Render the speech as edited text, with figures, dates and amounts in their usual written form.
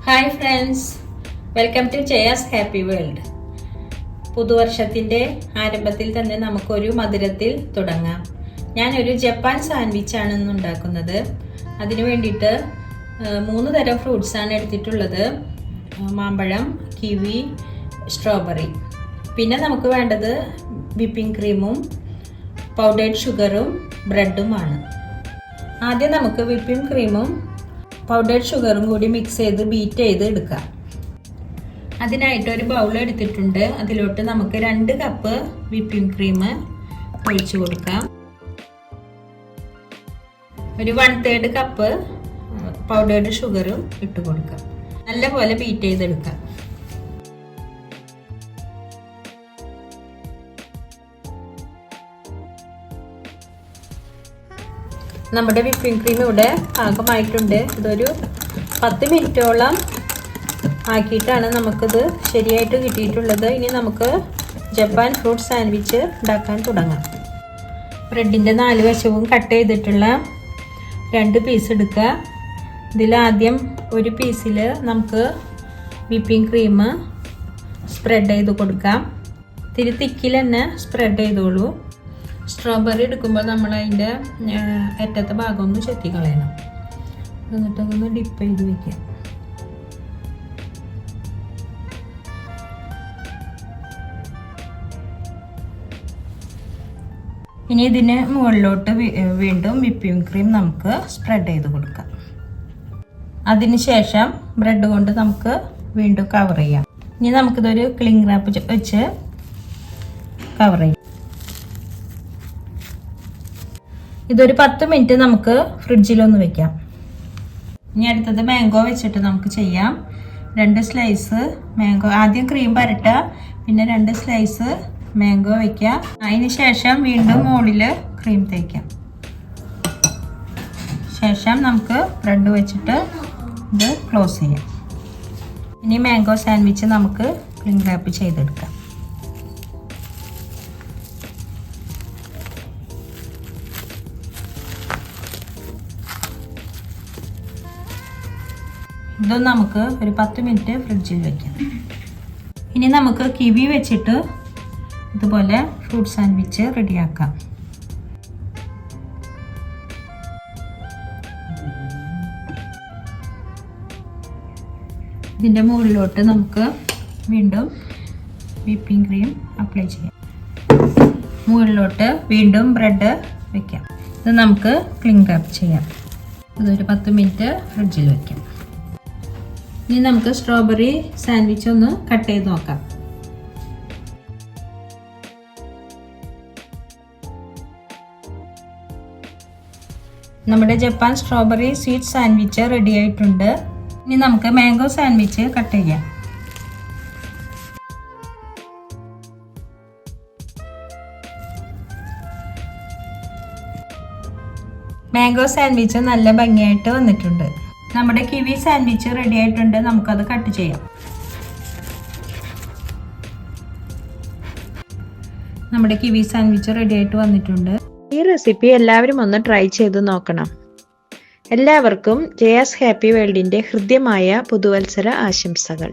Hi friends, welcome to Jaya's happy world. പുതുവർഷത്തിൻ്റെ ആരംഭത്തിൽ തന്നെ നമുക്കൊരു മധുരത്തിൽ തുടങ്ങാം. ഞാനൊരു ജപ്പാൻ സാൻഡ്വിച്ചാണ് ഇന്ന് ഉണ്ടാക്കുന്നത്. അതിനു വേണ്ടിയിട്ട് 3 തരം ഫ്രൂട്ട്സാണ് എടുത്തിട്ടുള്ളത്. മാമ്പഴം, കിവി, സ്ട്രോബെറി. പിന്നെ നമുക്ക് വേണ്ടത് വിപ്പിംഗ് ക്രീമും പൗഡേർഡ് ഷുഗറും ബ്രെഡുമാണ്. ആദ്യം നമുക്ക് വിപ്പിംഗ് ക്രീമും പൗഡേർഡ് ഷുഗറും കൂടി മിക്സ് ചെയ്ത് ബീറ്റ് ചെയ്ത് എടുക്കാം. അതിനായിട്ട് ഒരു ബൗൾ എടുത്തിട്ടുണ്ട്. അതിലോട്ട് നമുക്ക് 2 കപ്പ് വിപ്പിംഗ് ക്രീം ഒഴിച്ചു കൊടുക്കാം. ഒരു 1/3 കപ്പ് പൗഡേർഡ് ഷുഗറും ഇട്ട് കൊടുക്കാം. നല്ലപോലെ ബീറ്റ് ചെയ്തെടുക്കാം. നമ്മുടെ വിപ്പിംഗ് ക്രീം ഇവിടെ പാകമായിട്ടുണ്ട്. ഇതൊരു 10 മിനിറ്റോളം ആക്കിയിട്ടാണ് നമുക്കിത് ശരിയായിട്ട് കിട്ടിയിട്ടുള്ളത്. ഇനി നമുക്ക് ജപ്പാൻ ഫ്രൂട്ട് സാൻഡ്വിച്ച് ഉണ്ടാക്കാൻ തുടങ്ങാം. ബ്രെഡിൻ്റെ 4 വശവും കട്ട് ചെയ്തിട്ടുള്ള 2 പീസ് എടുക്കുക. ഇതിലാദ്യം ഒരു പീസിൽ നമുക്ക് വിപ്പിംഗ് ക്രീം സ്പ്രെഡ് ചെയ്ത് കൊടുക്കാം. ഇത്തിരി തിക്കിൽ തന്നെ സ്പ്രെഡ് ചെയ്തോളൂ. സ്ട്രോബെറി എടുക്കുമ്പോൾ നമ്മൾ അതിൻ്റെ അറ്റത്തെ ഭാഗം ഒന്ന് ചെത്തി കളയണം. എന്നിട്ടൊന്ന് ഡിപ്പ് ചെയ്ത് വയ്ക്കാം. ഇനി ഇതിന് മുകളിലോട്ട് വീണ്ടും വിപ്പിംഗ് ക്രീം നമുക്ക് സ്പ്രെഡ് ചെയ്ത് കൊടുക്കാം. അതിനുശേഷം ബ്രെഡ് കൊണ്ട് നമുക്ക് വീണ്ടും കവർ ചെയ്യാം. ഇനി നമുക്കിതൊരു ക്ലിംഗ് റാപ്പ് വെച്ച് കവർ ചെയ്യാം. ഇതൊരു 10 മിനിറ്റ് നമുക്ക് ഫ്രിഡ്ജിലൊന്ന് വെക്കാം. ഇനി അടുത്തത് മാംഗോ വെച്ചിട്ട് നമുക്ക് ചെയ്യാം. 2 സ്ലൈസ് മാംഗോ, ആദ്യം ക്രീം പരട്ടുക, പിന്നെ 2 സ്ലൈസ് മാംഗോ വയ്ക്കുക. അതിന് ശേഷം വീണ്ടും മുകളിൽ ക്രീം തേക്കാം. ശേഷം നമുക്ക് ബ്രെഡ് വെച്ചിട്ട് ഇത് ക്ലോസ് ചെയ്യാം. ഇനി മാംഗോ സാൻഡ്വിച്ച് നമുക്ക് ക്ലിംഗ് റാപ്പ് ചെയ്തെടുക്കാം. ഇത് നമുക്ക് ഒരു 10 മിനിറ്റ് ഫ്രിഡ്ജിൽ വയ്ക്കാം. ഇനി നമുക്ക് കിവി വെച്ചിട്ട് ഇതുപോലെ ഫ്രൂട്ട് സാൻഡ്വിച്ച് റെഡിയാക്കാം. ഇതിൻ്റെ മുകളിലോട്ട് നമുക്ക് വീണ്ടും വിപ്പിംഗ് ക്രീം അപ്ലൈ ചെയ്യാം. മുകളിലോട്ട് വീണ്ടും ബ്രെഡ് വയ്ക്കാം. ഇത് നമുക്ക് ക്ലിംഗ് റാപ്പ് ചെയ്യാം. ഇതൊരു 10 മിനിറ്റ് ഫ്രിഡ്ജിൽ വയ്ക്കാം. ഇനി നമുക്ക് സ്ട്രോബെറി സാൻഡ്വിച്ച് ഒന്ന് കട്ട് ചെയ്ത് നോക്കാം. നമ്മുടെ Japan strawberry sweet sandwich ready ആയിട്ടുണ്ട്. ഇനി നമുക്ക് മാംഗോ സാൻഡ്വിച്ച് കട്ട് ചെയ്യാം. മാംഗോ സാൻഡ്വിച്ച് നല്ല ഭംഗിയായിട്ട് വന്നിട്ടുണ്ട്. നമ്മുടെ കിവി സാൻഡ്വിച്ച് റെഡി ആയിട്ടുണ്ട്. നമുക്കത് കട്ട് ചെയ്യാം. നമ്മുടെ കിവി സാൻഡ്വിച്ച് റെഡി ആയിട്ട് വന്നിട്ടുണ്ട്. ഈ റെസിപ്പി എല്ലാവരും ഒന്ന് ട്രൈ ചെയ്ത് നോക്കണം. എല്ലാവർക്കും ജയാസ് ഹാപ്പി വേൾഡിന്റെ ഹൃദ്യമായ പുതുവത്സര ആശംസകൾ.